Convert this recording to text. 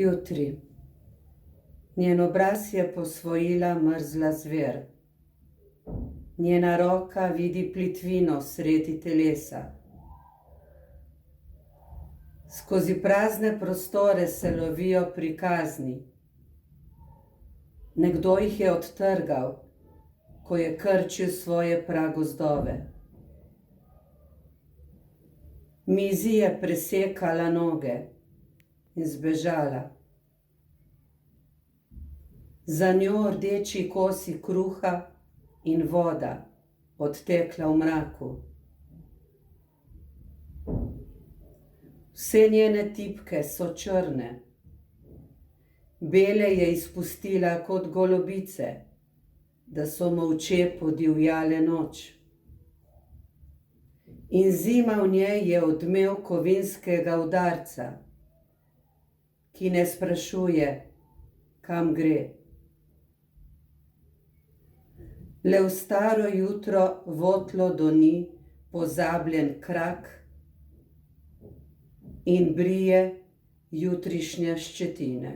Jutri. Njen obraz je posvojila mrzla zver. Njena roka vidi plitvino sredi telesa. Skozi prazne prostore se lovijo prikazni. Nekdo jih je odtrgal, ko je krčil svoje pragozdove. Mizi je presekala noge in zbežala. Za njo rdeči kosi kruha in voda odtekla v mraku. Vse njene tipke so črne. Bele je izpustila kot golobice, da so molče podivjale noč. In zima v njej je odmev kovinskega udarca, ki ne sprašuje, kam gre. Le v staro jutro votlo doni pozabljen krak in brije jutrišnje ščetine.